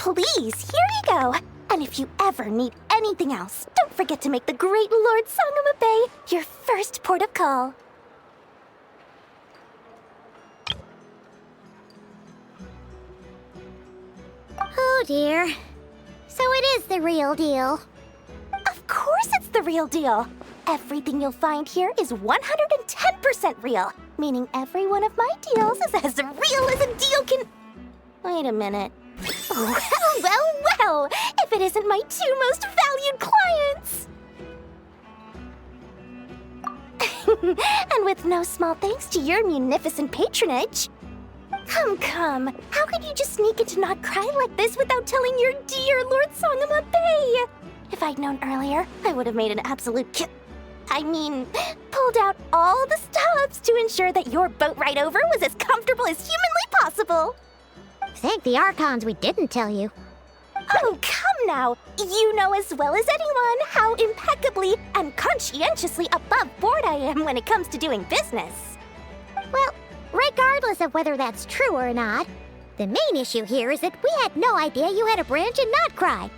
Please, here you go. And if you ever need anything else, don't forget to make the great Lord Sangama Bay your first port of call. Oh dear. So it is the real deal. Of course it's the real deal. Everything you'll find here is 110% real, meaning every one of my deals is as real as a deal can... Wait a minute. Well, if it isn't my two most valued clients! And with no small thanks to your munificent patronage. Come, how could you just sneak into Not Cry like this without telling your dear Lord Sangama Bay? If I'd known earlier, I would have made an absolute pulled out all the stops to ensure that your boat ride over was as comfortable as humanly possible. Thank the Archons we didn't tell you. Oh, come now! You know as well as anyone how impeccably and conscientiously above board I am when it comes to doing business. Well, regardless of whether that's true or not, the main issue here is that we had no idea you had a branch in Not Cry.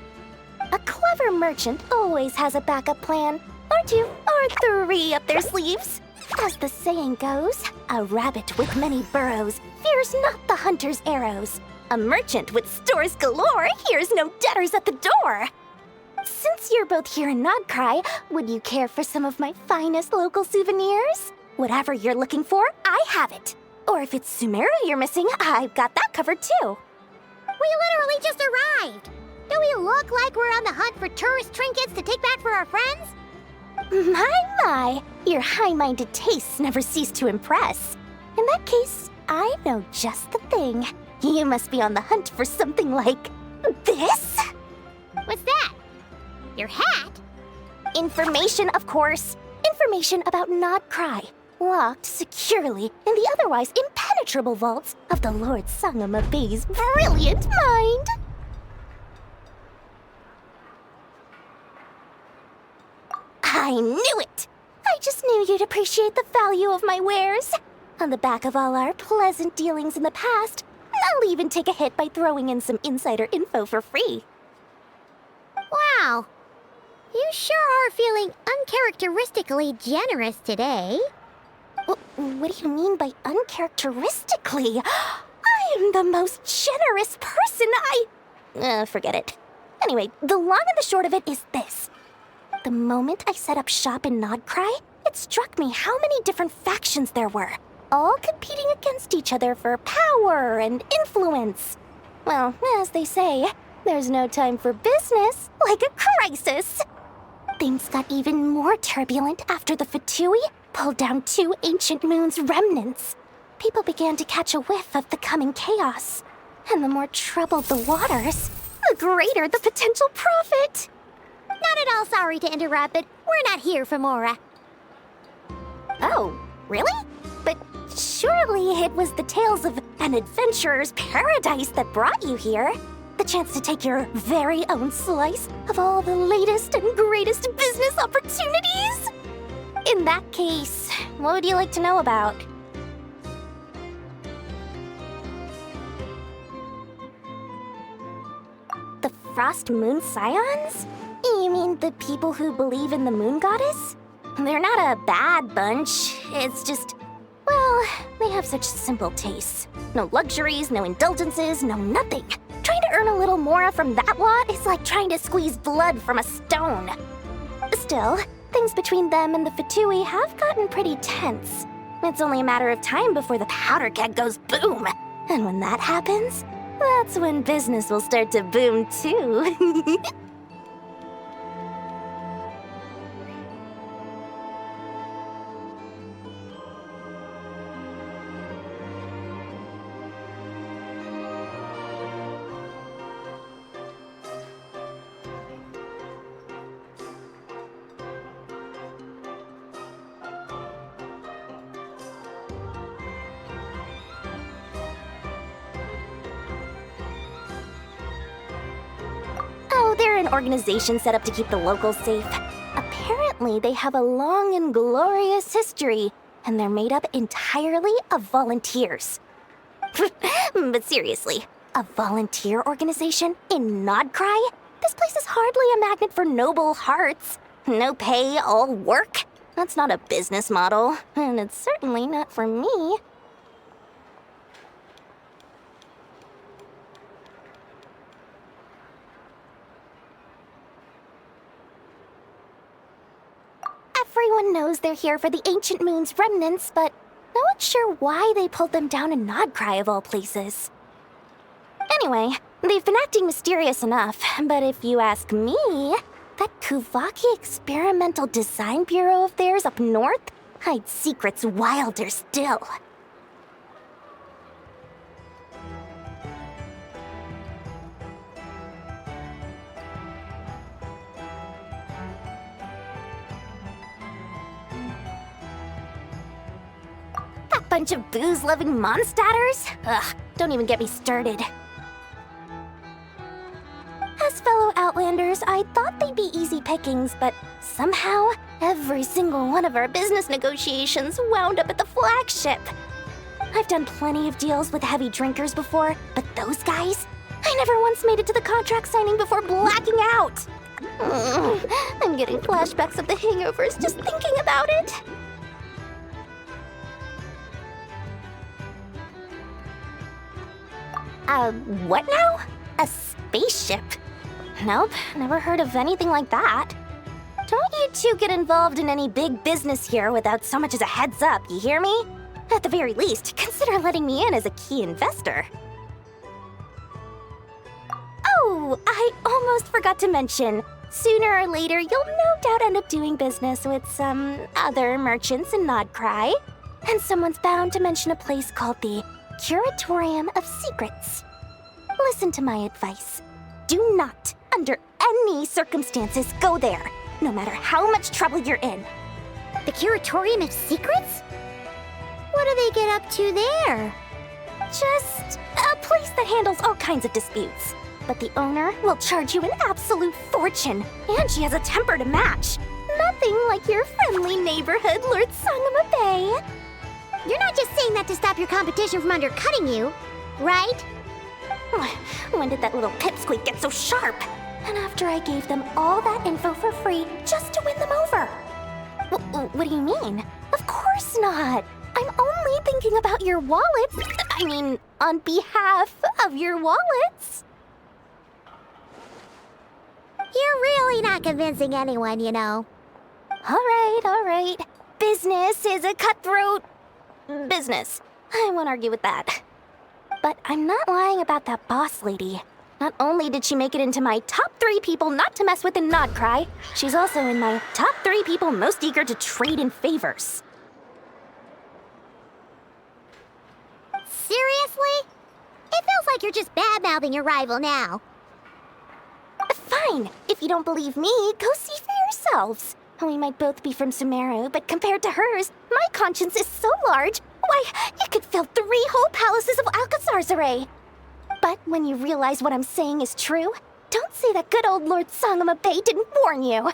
A clever merchant always has a backup plan, or two, or three up their sleeves. As the saying goes, a rabbit with many burrows fears not the hunter's arrows. A merchant with stores galore hears no debtors at the door. Since you're both here in Not Cry, would you care for some of my finest local souvenirs? Whatever you're looking for, I have it. Or if it's Sumeru you're missing, I've got that covered too. We literally just arrived. Do we look like we're on the hunt for tourist trinkets to take back for our friends? My, your high-minded tastes never cease to impress. In that case, I know just the thing. You must be on the hunt for something like this? What's that? Your hat? Information, of course. Information about Not Cry, locked securely in the otherwise impenetrable vaults of the Lord Sangama Bay's brilliant mind. I knew it! I just knew you'd appreciate the value of my wares. On the back of all our pleasant dealings in the past, I'll even take a hit by throwing in some insider info for free. Wow. You sure are feeling uncharacteristically generous today. What do you mean by uncharacteristically? I am the most generous person forget it. Anyway, the long and the short of it is this. The moment I set up shop in Not Cry, it struck me how many different factions there were, all competing against each other for power and influence. Well, as they say, there's no time for business like a crisis. Things got even more turbulent after the Fatui pulled down two ancient moon's remnants. People began to catch a whiff of the coming chaos. And the more troubled the waters, the greater the potential profit. Not at all sorry to interrupt, but we're not here for Mora. Oh, really? But surely it was the tales of an adventurer's paradise that brought you here. The chance to take your very own slice of all the latest and greatest business opportunities? In that case, what would you like to know about? The Frost Moon Scions? You mean the people who believe in the moon goddess? They're not a bad bunch. It's just, well, they have such simple tastes. No luxuries, no indulgences, no nothing. Trying to earn a little more from that lot is like trying to squeeze blood from a stone. Still, things between them and the Fatui have gotten pretty tense. It's only a matter of time before the powder keg goes boom. And when that happens, that's when business will start to boom too. They're an organization set up to keep the locals safe. Apparently, they have a long and glorious history, and they're made up entirely of volunteers. But seriously, A volunteer organization in Nodcry? This place is hardly a magnet for noble hearts. No pay, all work? That's not a business model, and it's certainly not for me. Everyone knows they're here for the Ancient Moon's remnants, but no one's sure why they pulled them down in Nodcry of all places. Anyway, they've been acting mysterious enough, but if you ask me, that Kuvaki Experimental Design Bureau of theirs up north hides secrets wilder still. That bunch of booze-loving monsters? Ugh, don't even get me started. As fellow Outlanders, I thought they'd be easy pickings, but somehow, every single one of our business negotiations wound up at the flagship. I've done plenty of deals with heavy drinkers before, but those guys? I never once made it to the contract signing before blacking out. I'm getting flashbacks of the hangovers just thinking about it. What now? A spaceship? Nope, never heard of anything like that. Don't you two get involved in any big business here without so much as a heads up, you hear me? At the very least, consider letting me in as a key investor. Oh, I almost forgot to mention. Sooner or later, you'll no doubt end up doing business with some other merchants in Nodcry. And someone's bound to mention a place called the Curatorium of Secrets. Listen to my advice. Do not, under any circumstances, go there, no matter how much trouble you're in. The Curatorium of Secrets? What do they get up to there? Just a place that handles all kinds of disputes. But the owner will charge you an absolute fortune, and she has a temper to match. Nothing like your friendly neighborhood, Lord Sangama Bay. You're not just saying that to stop your competition from undercutting you, right? When did that little pipsqueak get so sharp? And after I gave them all that info for free just to win them over. What do you mean? Of course not. I'm only thinking about your wallets. I mean, on behalf of your wallets. You're really not convincing anyone, you know. All right. Business is a cutthroat business. I won't argue with that. But I'm not lying about that boss lady. Not only did she make it into my top 3 people not to mess with in Nodcry, she's also in my top 3 people most eager to trade in favors. Seriously? It feels like you're just bad-mouthing your rival now. Fine. If you don't believe me, go see for yourselves. We might both be from Sumeru, but compared to hers, my conscience is so large, why, you could fill 3 whole palaces of Alcazar's array. But when you realize what I'm saying is true, don't say that good old Lord Sangama Bay didn't warn you.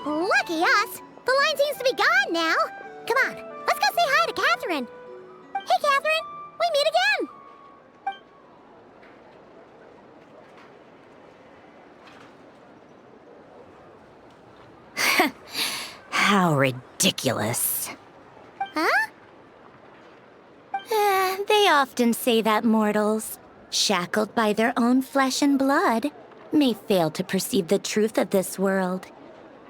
Lucky us! The line seems to be gone now. Come on, let's go say hi to Catherine. Hey, Catherine, we meet again. How ridiculous. Huh? They often say that mortals, shackled by their own flesh and blood, may fail to perceive the truth of this world,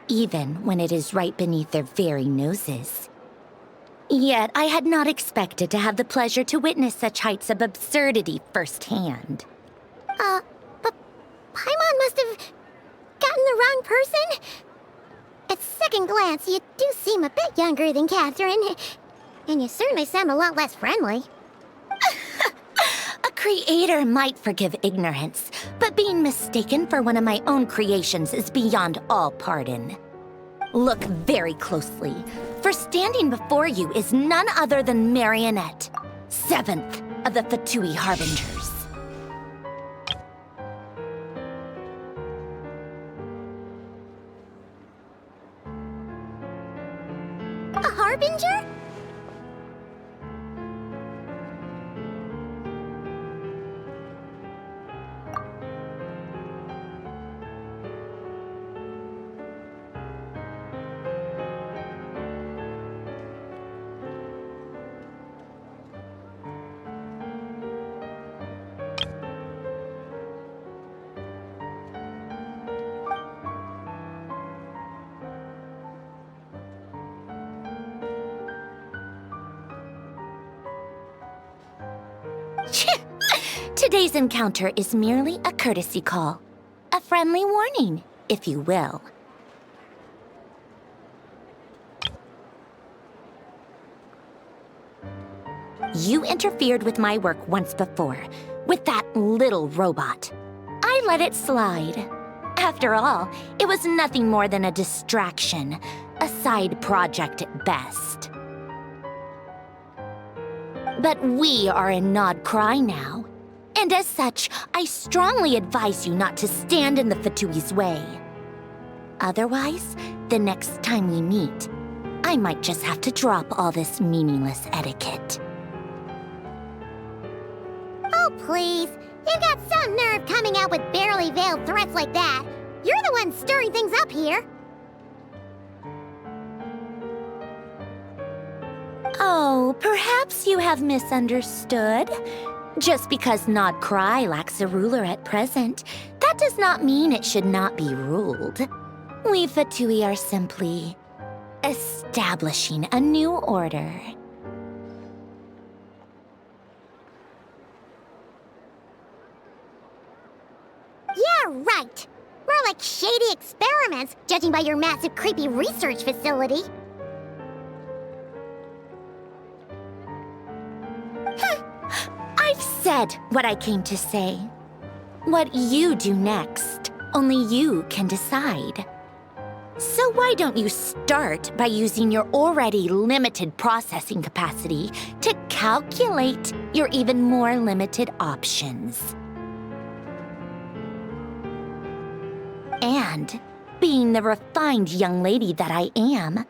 even when it is right beneath their very noses. Yet I had not expected to have the pleasure to witness such heights of absurdity firsthand. But Paimon must have gotten the wrong person? At 2nd second glance, you do seem a bit younger than Catherine. And you certainly sound a lot less friendly. A creator might forgive ignorance, but being mistaken for one of my own creations is beyond all pardon. Look very closely, for standing before you is none other than Marionette, 7th of the Fatui Harbingers. A Harbinger? Today's encounter is merely a courtesy call. A friendly warning, if you will. You interfered with my work once before, with that little robot. I let it slide. After all, it was nothing more than a distraction, a side project at best. But we are in Nod Cry now. And as such, I strongly advise you not to stand in the Fatui's way. Otherwise, the next time we meet, I might just have to drop all this meaningless etiquette. Oh, please. You've got some nerve coming out with barely veiled threats like that. You're the one stirring things up here. Oh, perhaps you have misunderstood. Just because Nod Cry lacks a ruler at present, that does not mean it should not be ruled. We Fatui are simply establishing a new order. Yeah, right. More like shady experiments, judging by your massive creepy research facility. I've said what I came to say. What you do next, only you can decide. So why don't you start by using your already limited processing capacity to calculate your even more limited options? And, being the refined young lady that I am,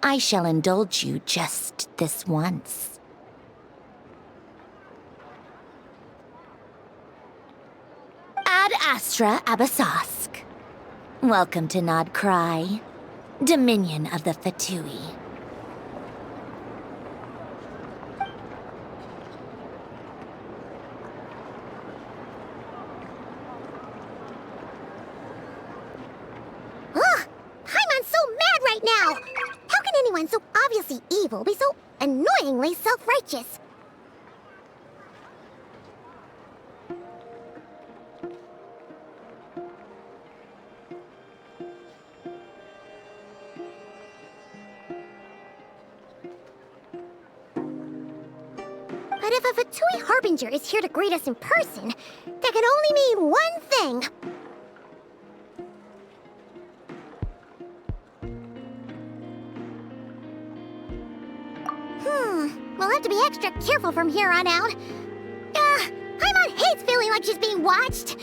I shall indulge you just this once. Ad Astra Abasask. Welcome to Nod Cry, Dominion of the Fatui. Ugh! Paimon's so mad right now! How can anyone so obviously evil be so annoyingly self-righteous? But if a Fatui Harbinger is here to greet us in person, that could only mean one thing. We'll have to be extra careful from here on out. Paimon hates feeling like she's being watched.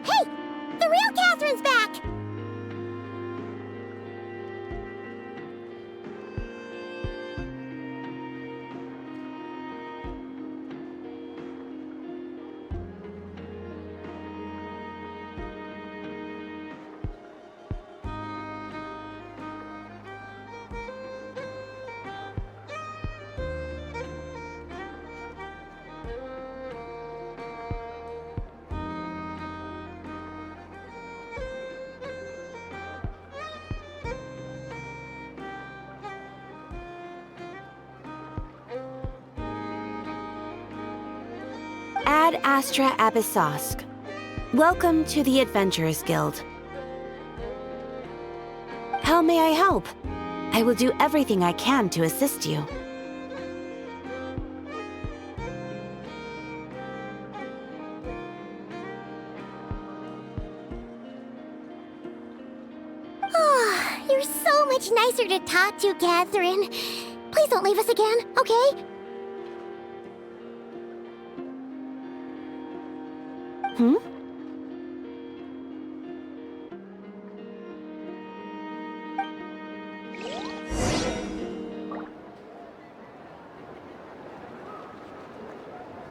Hey! The real Catherine's back! Ad Astra Abyssosk. Welcome to the Adventurers Guild. How may I help? I will do everything I can to assist you. Oh, you're so much nicer to talk to, Catherine. Please don't leave us again, okay? Hmm?